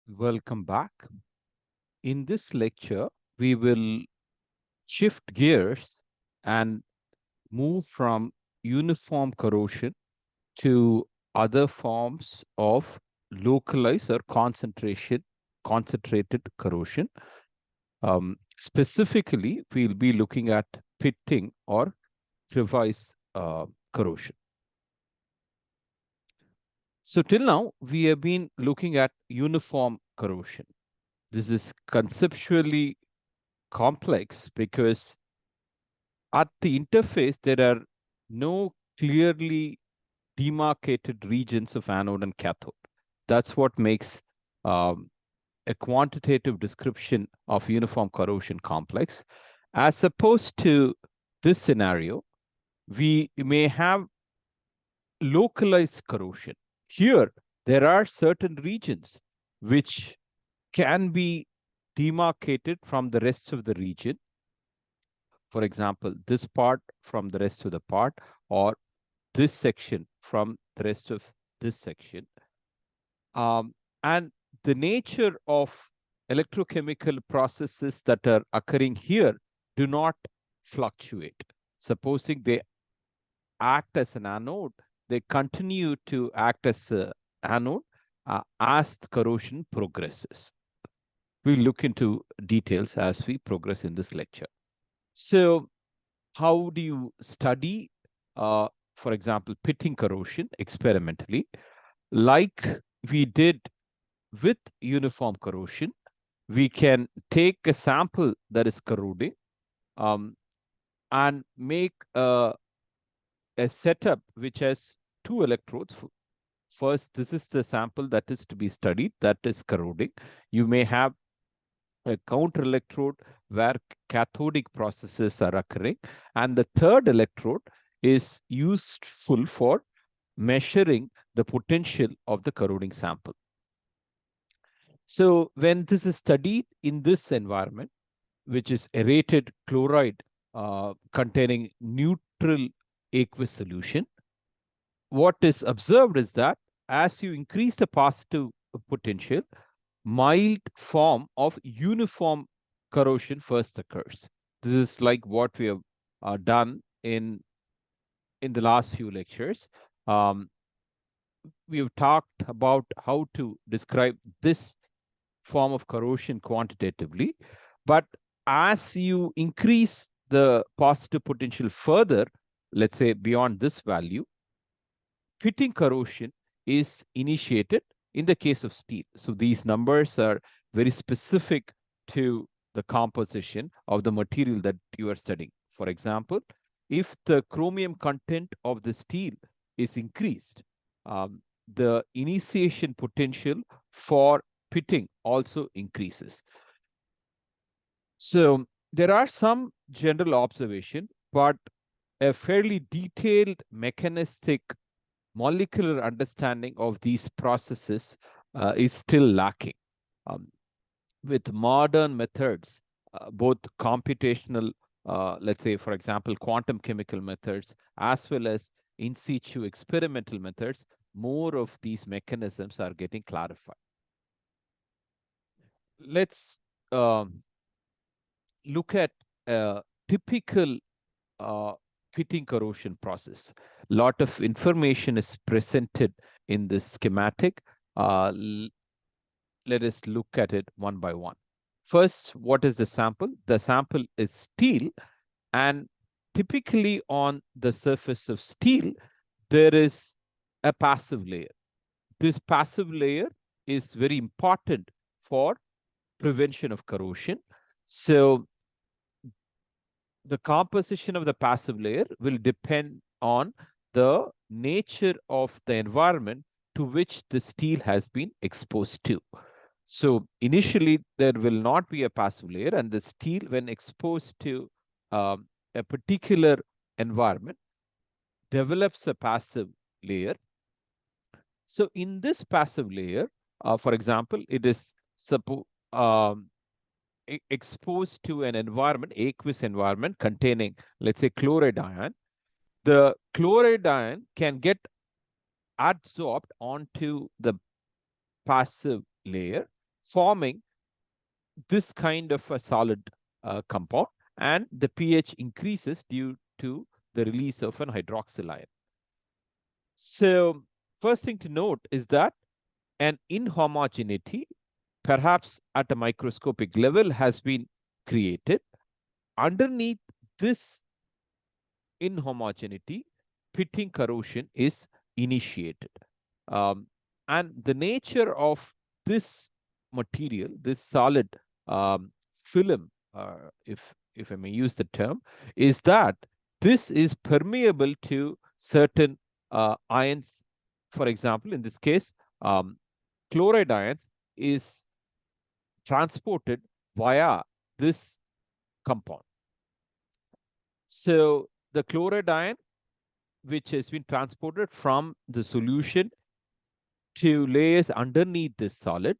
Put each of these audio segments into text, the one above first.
Welcome back. In this lecture, we will shift gears and move from uniform corrosion to other forms of localized or concentrated corrosion. Specifically, we'll be looking at pitting or crevice corrosion. So till now, we have been looking at uniform corrosion. This is conceptually complex because at the interface, there are no clearly demarcated regions of anode and cathode. That's what makes a quantitative description of uniform corrosion complex. As opposed to this scenario, we may have localized corrosion. Here, there are certain regions which can be demarcated from the rest of the region. For example, this part from the rest of the part, or this section from the rest of this section. And the nature of electrochemical processes that are occurring here do not fluctuate. Supposing they act as an anode, they continue to act as an anode as the corrosion progresses. We'll look into details as we progress in this lecture. So, how do you study, for example, pitting corrosion experimentally? Like we did with uniform corrosion, we can take a sample that is corroding and make a setup which has two electrodes. First, this is the sample that is to be studied, that is corroding. You may have a counter electrode where cathodic processes are occurring, and the third electrode is useful for measuring the potential of the corroding sample. So when this is studied in this environment, which is aerated chloride containing neutral aqueous solution, what is observed is that as you increase the positive potential, mild form of uniform corrosion first occurs. This is like what we have done in the last few lectures. We have talked about how to describe this form of corrosion quantitatively, but as you increase the positive potential further, let's say beyond this value, pitting corrosion is initiated in the case of steel. So these numbers are very specific to the composition of the material that you are studying. For example, if the chromium content of the steel is increased, the initiation potential for pitting also increases. So there are some general observation, but a fairly detailed mechanistic molecular understanding of these processes is still lacking. With modern methods, both computational, let's say, for example, quantum chemical methods, as well as in situ experimental methods, more of these mechanisms are getting clarified. Let's look at a typical pitting corrosion process. A lot of information is presented in this schematic. Let us look at it one by one. First, what is the sample? The sample is steel, and typically on the surface of steel, there is a passive layer. This passive layer is very important for prevention of corrosion. So the composition of the passive layer will depend on the nature of the environment to which the steel has been exposed to. So initially, there will not be a passive layer, and the steel, when exposed to a particular environment, develops a passive layer. So in this passive layer, for example, it is exposed to an environment, aqueous environment containing, let's say, chloride ion. The chloride ion can get adsorbed onto the passive layer forming this kind of a solid compound, and the pH increases due to the release of an hydroxyl ion. So first thing to note is that an inhomogeneity, perhaps at a microscopic level, has been created. Underneath this inhomogeneity, pitting corrosion is initiated. And the nature of this material, this solid film, if I may use the term, is that this is permeable to certain ions. For example, in this case, chloride ions is transported via this compound. So the chloride ion, which has been transported from the solution to layers underneath this solid,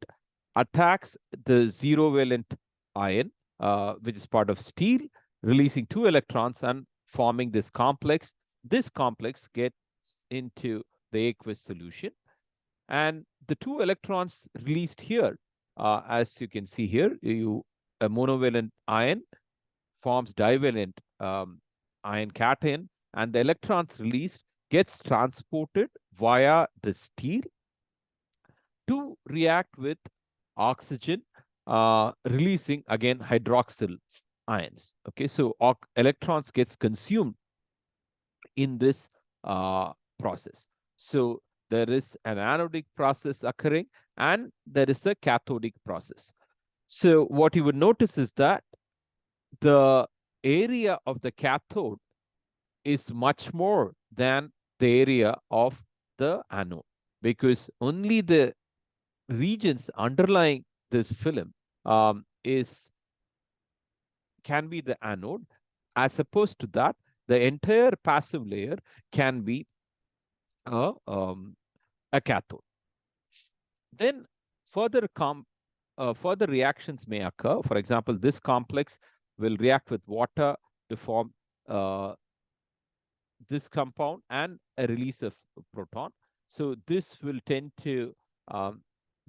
attacks the zero valent ion, which is part of steel, releasing 2 electrons and forming this complex. This complex gets into the aqueous solution, and the 2 electrons released here, as you can see here, a monovalent ion forms divalent ion cation, and the electrons released gets transported via the steel to react with oxygen, releasing again hydroxyl ions. Okay, so electrons gets consumed in this process. So there is an anodic process occurring and there is a cathodic process. So what you would notice is that the area of the cathode is much more than the area of the anode, because only the regions underlying this film can be the anode, as opposed to that the entire passive layer can be a cathode. Then further further reactions may occur. For example, this complex will react with water to form this compound and a release of proton. So this will tend to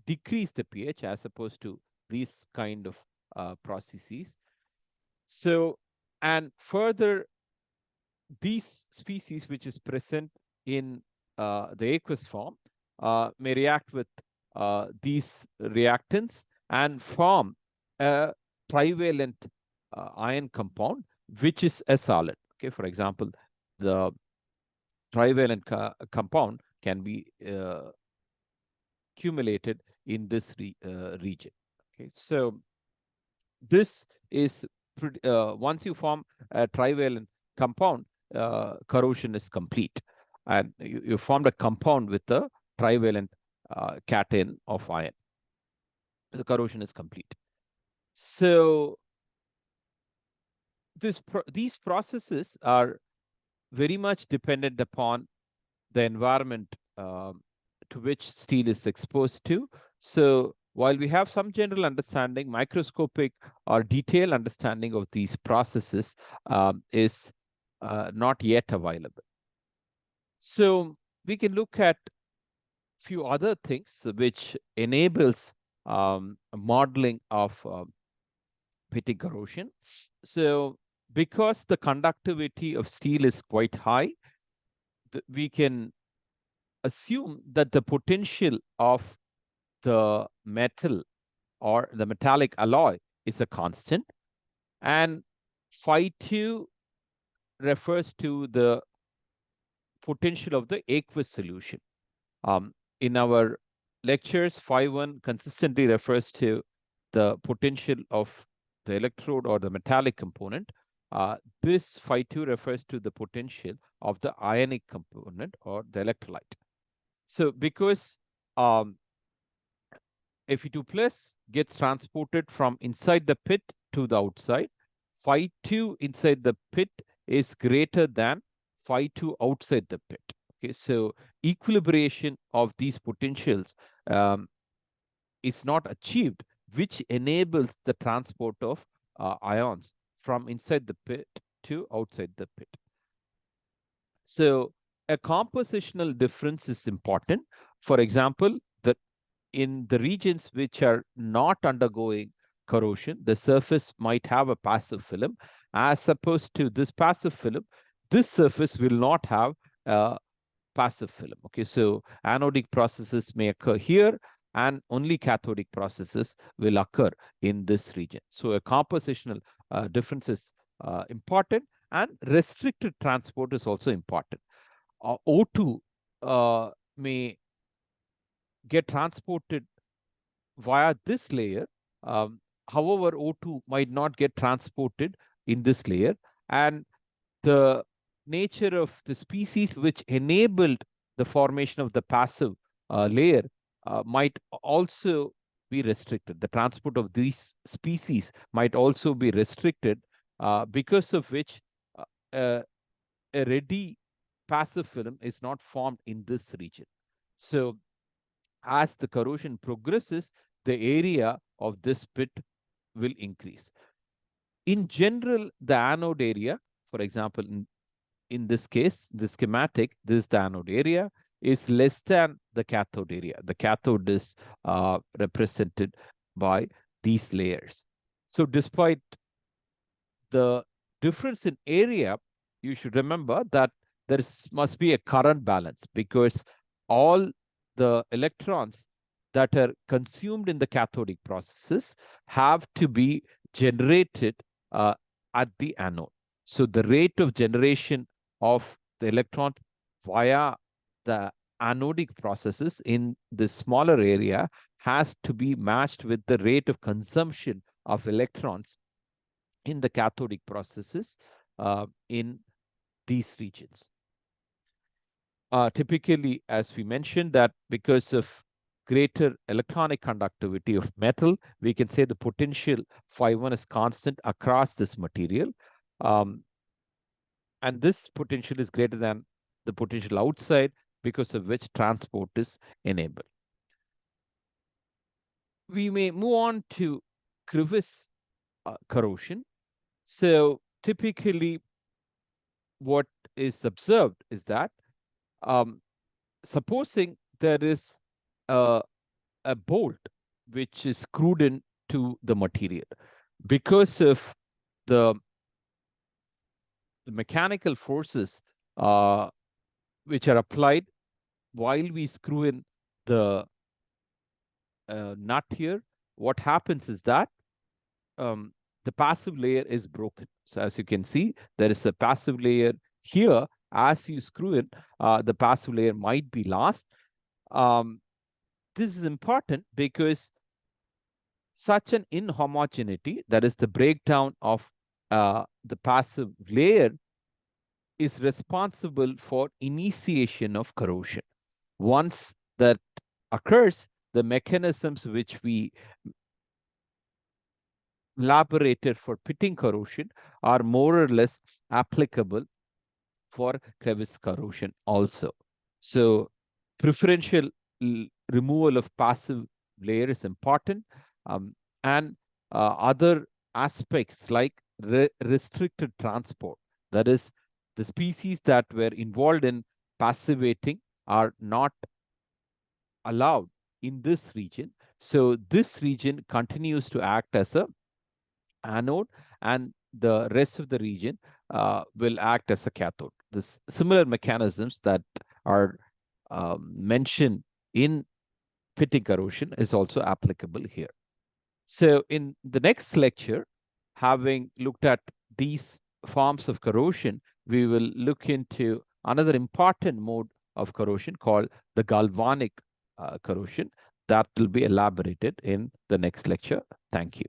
decrease the pH as opposed to these kind of processes. So, and further, these species which is present in the aqueous form may react with these reactants and form a trivalent ion compound, which is a solid. Okay, for example, the trivalent compound can be accumulated in this region. Okay, so this is once you form a trivalent compound, corrosion is complete, and you formed a compound with a trivalent cation of iron. The corrosion is complete. So these processes are very much dependent upon the environment to which steel is exposed to. So while we have some general understanding, microscopic or detailed understanding of these processes is not yet available. So we can look at a few other things which enables modeling of pitting corrosion. So because the conductivity of steel is quite high, we can assume that the potential of the metal or the metallic alloy is a constant, and phi 2 refers to the potential of the aqueous solution. In our lectures, phi 1 consistently refers to the potential of the electrode or the metallic component. This phi 2 refers to the potential of the ionic component or the electrolyte. So because Fe2 plus gets transported from inside the pit to the outside, phi 2 inside the pit is greater than phi 2 outside the pit. Okay, so equilibration of these potentials is not achieved, which enables the transport of ions from inside the pit to outside the pit. So a compositional difference is important. For example, the in the regions which are not undergoing corrosion, the surface might have a passive film, as opposed to this passive film, this surface will not have a passive film. Okay, so anodic processes may occur here, and only cathodic processes will occur in this region. So a compositional difference is important, and restricted transport is also important. O2 may get transported via this layer. However, O2 might not get transported in this layer, and the nature of the species which enabled the formation of the passive layer might also be restricted. The transport of these species might also be restricted, because of which uh, a ready passive film is not formed in this region. So as the corrosion progresses, the area of this pit will increase. In general, the anode area, for example, in this case, the schematic, this is the anode area, is less than the cathode area. The cathode is represented by these layers. So despite the difference in area, you should remember that there must be a current balance, because all the electrons that are consumed in the cathodic processes have to be generated at the anode. So the rate of generation of the electron via the anodic processes in the smaller area has to be matched with the rate of consumption of electrons in the cathodic processes in these regions. Typically, as we mentioned, that because of greater electronic conductivity of metal, we can say the potential phi1 is constant across this material. And this potential is greater than the potential outside, because of which transport is enabled. We may move on to crevice corrosion. So typically, what is observed is that supposing there is a bolt which is screwed into the material, because of the mechanical forces which are applied while we screw in the nut here, what happens is that the passive layer is broken. So as you can see, there is a passive layer here. As you screw in, the passive layer might be lost. This is important because such an inhomogeneity, that is the breakdown of the passive layer, is responsible for initiation of corrosion. Once that occurs, the mechanisms which we elaborated for pitting corrosion are more or less applicable for crevice corrosion also. So preferential removal of passive layer is important, and other aspects like restricted transport, that is, the species that were involved in passivating are not allowed in this region. So this region continues to act as a anode, and the rest of the region will act as a cathode. This similar mechanisms that are mentioned in pitting corrosion is also applicable here. So in the next lecture, having looked at these forms of corrosion, we will look into another important mode of corrosion called the galvanic corrosion that will be elaborated in the next lecture. Thank you.